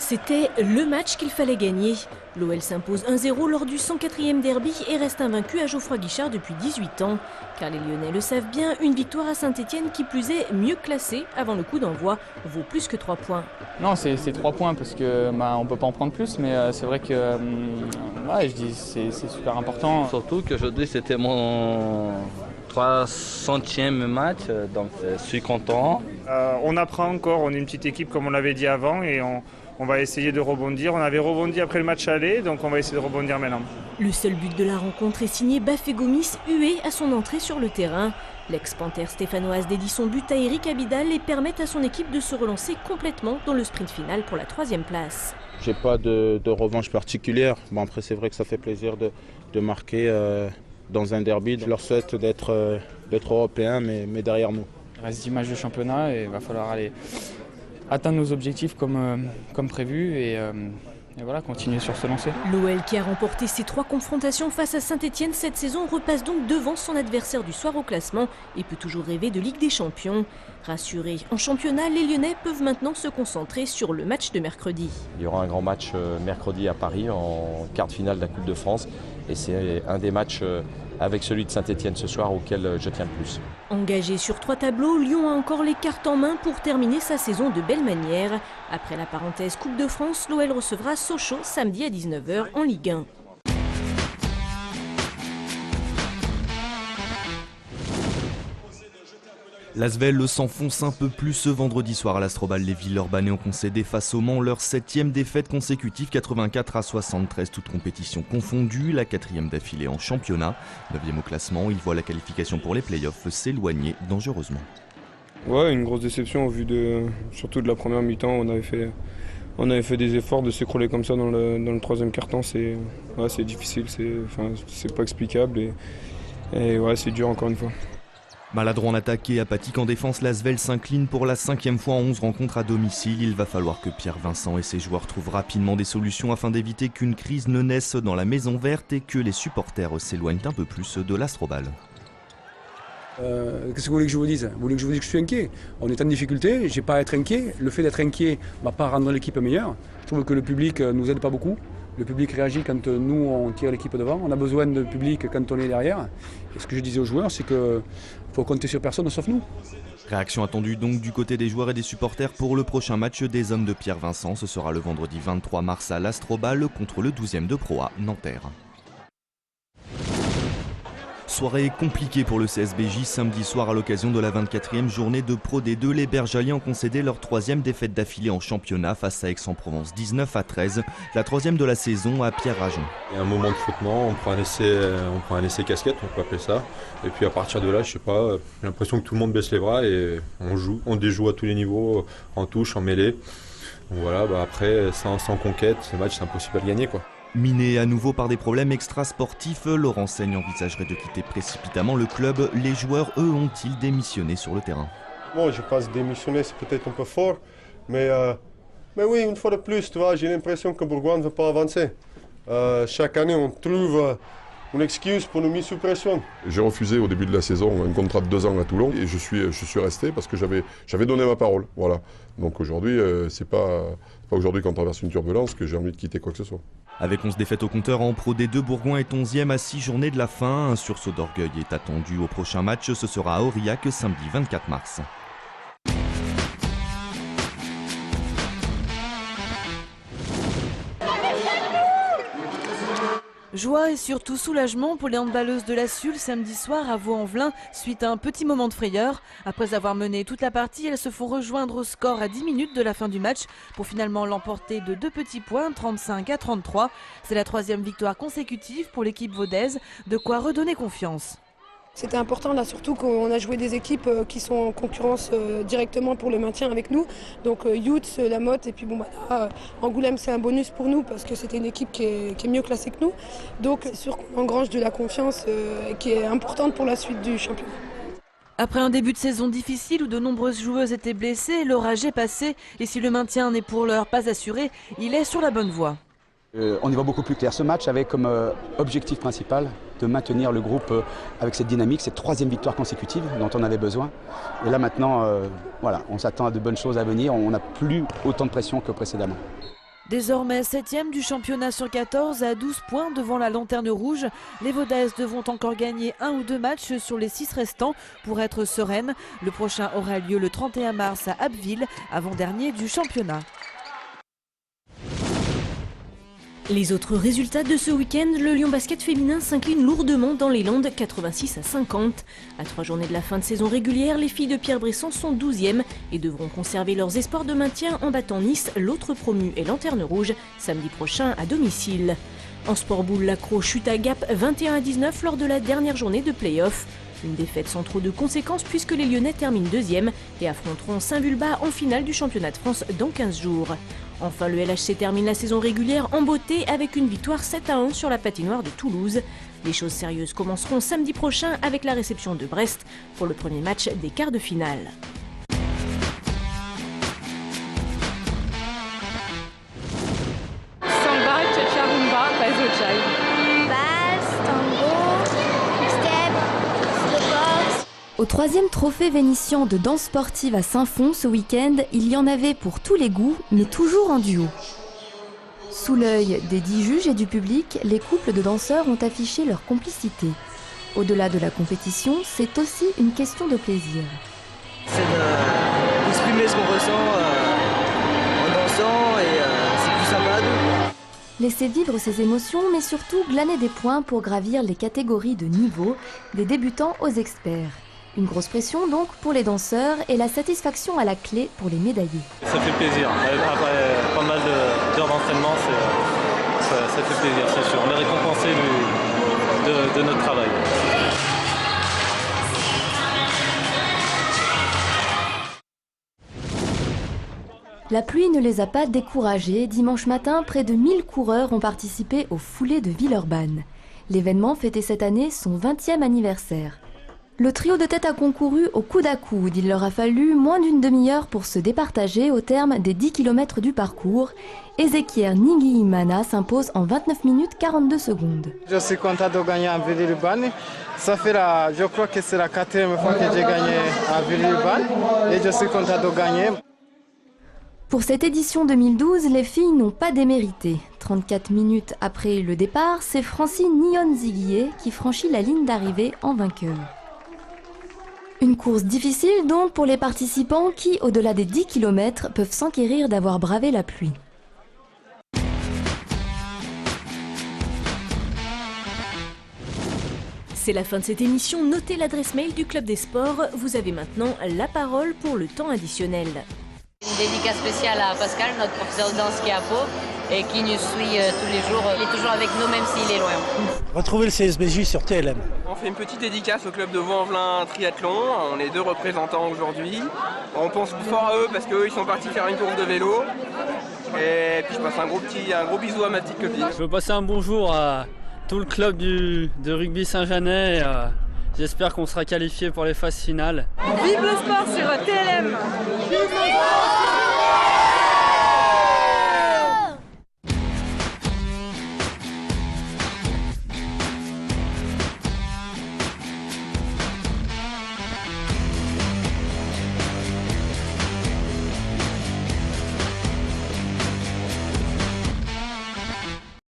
C'était le match qu'il fallait gagner. L'OL s'impose 1-0 lors du 104e derby et reste invaincu à Geoffroy Guichard depuis 18 ans. Car les Lyonnais le savent bien, une victoire à Saint-Etienne qui plus est mieux classée avant le coup d'envoi vaut plus que 3 points. Non, c'est 3 points parce que on ne peut pas en prendre plus, mais c'est vrai que je dis c'est super important. Surtout qu'aujourd'hui c'était mon 300e match, donc je suis content. On apprend encore, on est une petite équipe comme on l'avait dit avant et on va essayer de rebondir. On avait rebondi après le match aller, donc on va essayer de rebondir maintenant. Le seul but de la rencontre est signé Bafé Gomis, hué à son entrée sur le terrain. L'ex-panthère stéphanoise dédie son but à Eric Abidal et permet à son équipe de se relancer complètement dans le sprint final pour la 3e place. J'ai pas de revanche particulière. Bon, après c'est vrai que ça fait plaisir de marquer dans un derby. Je leur souhaite d'être européens mais derrière nous. Il reste 10 matchs de championnat et il va falloir aller atteindre nos objectifs comme prévu et voilà, continuer sur ce lancer. L'OL qui a remporté ses 3 confrontations face à Saint-Etienne cette saison repasse donc devant son adversaire du soir au classement et peut toujours rêver de Ligue des Champions. Rassurés en championnat, les Lyonnais peuvent maintenant se concentrer sur le match de mercredi. Il y aura un grand match mercredi à Paris en quart de finale de la Coupe de France et c'est un des matchs avec celui de Saint-Etienne ce soir auquel je tiens le plus. Engagé sur 3 tableaux, Lyon a encore les cartes en main pour terminer sa saison de belle manière. Après la parenthèse Coupe de France, l'OL recevra Sochaux samedi à 19h en Ligue 1. L'Asvel s'enfonce un peu plus ce vendredi soir à l'Astrobal. Les Villeurbanais ont concédé face au Mans leur 7e défaite consécutive, 84-73, toutes compétitions confondues, la 4e d'affilée en championnat. 9e au classement, ils voient la qualification pour les playoffs s'éloigner dangereusement. Ouais, une grosse déception au vu surtout de la première mi-temps. On avait fait des efforts de s'écrouler comme ça dans le 3e quart-temps. C'est difficile, c'est pas explicable et ouais, c'est dur encore une fois. Maladroit en attaque et apathique en défense, l'Asvel s'incline pour la 5e fois en 11 rencontres à domicile. Il va falloir que Pierre Vincent et ses joueurs trouvent rapidement des solutions afin d'éviter qu'une crise ne naisse dans la maison verte et que les supporters s'éloignent un peu plus de l'Astrobal. Qu'est-ce que vous voulez que je vous dise? Vous voulez que je vous dise que je suis inquiet? On est en difficulté, j'ai pas à être inquiet. Le fait d'être inquiet ne va pas rendre l'équipe meilleure. Je trouve que le public nous aide pas beaucoup. Le public réagit quand nous on tire l'équipe devant. On a besoin de public quand on est derrière. Et ce que je disais aux joueurs, c'est qu'il faut compter sur personne sauf nous. Réaction attendue donc du côté des joueurs et des supporters pour le prochain match des hommes de Pierre Vincent. Ce sera le vendredi 23 mars à l'Astrobal contre le 12e de Pro A, Nanterre. Soirée compliquée pour le CSBJ samedi soir à l'occasion de la 24e journée de Pro D2. Les Bergaliens ont concédé leur 3e défaite d'affilée en championnat face à Aix-en-Provence, 19-13, la 3e de la saison à Pierre Rajon. Il y a un moment de flottement, on prend un essai casquette, on peut appeler ça. Et puis à partir de là, je sais pas, j'ai l'impression que tout le monde baisse les bras et on déjoue à tous les niveaux, en touche, en mêlée. Donc voilà, après, sans conquête, ce match c'est impossible à le gagner, quoi. Miné à nouveau par des problèmes extrasportifs, Laurent Seigne envisagerait de quitter précipitamment le club. Les joueurs, eux, ont-ils démissionné sur le terrain? Bon, je pense démissionner, c'est peut-être un peu fort, mais oui, une fois de plus, tu vois, j'ai l'impression que Bourgoin ne veut pas avancer. Chaque année, on trouve une excuse pour nous mettre sous pression. J'ai refusé au début de la saison un contrat de 2 ans à Toulon et je suis resté parce que j'avais donné ma parole. Voilà. Donc aujourd'hui, c'est pas aujourd'hui qu'on traverse une turbulence que j'ai envie de quitter quoi que ce soit. Avec 11 défaites au compteur en Pro D2, Bourgoin est 11e à 6 journées de la fin. Un sursaut d'orgueil est attendu au prochain match. Ce sera à Aurillac samedi 24 mars. Joie et surtout soulagement pour les handballeuses de la SUL samedi soir à Vaux-en-Velin suite à un petit moment de frayeur. Après avoir mené toute la partie, elles se font rejoindre au score à 10 minutes de la fin du match pour finalement l'emporter de 2 petits points, 35-33. C'est la 3e victoire consécutive pour l'équipe vaudaise, de quoi redonner confiance. C'était important là, surtout qu'on a joué des équipes qui sont en concurrence directement pour le maintien avec nous. Donc Youth, La Motte et puis Angoulême c'est un bonus pour nous parce que c'était une équipe qui est mieux classée que nous. Donc c'est sûr qu'on engrange de la confiance qui est importante pour la suite du championnat. Après un début de saison difficile où de nombreuses joueuses étaient blessées, l'orage est passé et si le maintien n'est pour l'heure pas assuré, il est sur la bonne voie. On y voit beaucoup plus clair. Ce match avait comme objectif principal de maintenir le groupe avec cette dynamique, cette 3e victoire consécutive dont on avait besoin. Et là maintenant, voilà, on s'attend à de bonnes choses à venir. On n'a plus autant de pression que précédemment. Désormais 7e du championnat sur 14 à 12 points devant la Lanterne Rouge. Les Vaudaises devront encore gagner 1 ou 2 matchs sur les 6 restants pour être sereines. Le prochain aura lieu le 31 mars à Abbeville, avant-dernier du championnat. Les autres résultats de ce week-end, le Lyon Basket féminin s'incline lourdement dans les Landes, 86-50. À 3 journées de la fin de saison régulière, les filles de Pierre Bresson sont 12e et devront conserver leurs espoirs de maintien en battant Nice, l'autre promu et Lanterne Rouge, samedi prochain à domicile. En sport boule, l'Accro chute à Gap 21-19 lors de la dernière journée de play-off. Une défaite sans trop de conséquences puisque les Lyonnais terminent 2e et affronteront Saint-Vulbas en finale du championnat de France dans 15 jours. Enfin, le LHC termine la saison régulière en beauté avec une victoire 7-1 sur la patinoire de Toulouse. Les choses sérieuses commenceront samedi prochain avec la réception de Brest pour le premier match des quarts de finale. Samba, cha-cha, rumba, pazochai. Basse, tango, step, box. Au 3e trophée vénitien de danse sportive à Saint-Fond ce week-end, il y en avait pour tous les goûts, mais toujours en duo. Sous l'œil des 10 juges et du public, les couples de danseurs ont affiché leur complicité. Au-delà de la compétition, c'est aussi une question de plaisir. C'est d'exprimer ce qu'on ressent en dansant et c'est plus sympa à nous. Laisser vivre ses émotions, mais surtout glaner des points pour gravir les catégories de niveau, des débutants aux experts. Une grosse pression donc pour les danseurs et la satisfaction à la clé pour les médaillés. Ça fait plaisir. Après pas mal d'heures d'entraînement, ça fait plaisir, c'est sûr. On est récompensé de notre travail. La pluie ne les a pas découragés. Dimanche matin, près de 1000 coureurs ont participé au foulée de Villeurbanne. L'événement fêtait cette année son 20e anniversaire. Le trio de tête a concouru au coude à coude. Il leur a fallu moins d'une demi-heure pour se départager au terme des 10 km du parcours. Ezequiel Nigui-Imana s'impose en 29 minutes 42 secondes. Je suis content de gagner à Villeurbanne. Je crois que c'est la 4e fois que j'ai gagné à Villeurbanne et je suis content de gagner. Pour cette édition 2012, les filles n'ont pas démérité. 34 minutes après le départ, c'est Francine Nyon-Ziguier qui franchit la ligne d'arrivée en vainqueur. Une course difficile donc pour les participants qui, au-delà des 10 km, peuvent s'enquérir d'avoir bravé la pluie. C'est la fin de cette émission. Notez l'adresse mail du Club des Sports. Vous avez maintenant la parole pour le temps additionnel. Une dédicace spéciale à Pascal, notre professeur de danse qui est à Pau et qui nous suit tous les jours. Il est toujours avec nous même s'il est loin. Retrouvez le CSBJ sur TLM. On fait une petite dédicace au club de Vaux-en-Velin Triathlon. On est 2 représentants aujourd'hui. On pense fort à eux parce qu'eux ils sont partis faire une course de vélo. Et puis je passe un gros bisou à ma petite copine. Je veux passer un bonjour à tout le club de rugby Saint-Janet. J'espère qu'on sera qualifié pour les phases finales. Vive le sport sur TLM.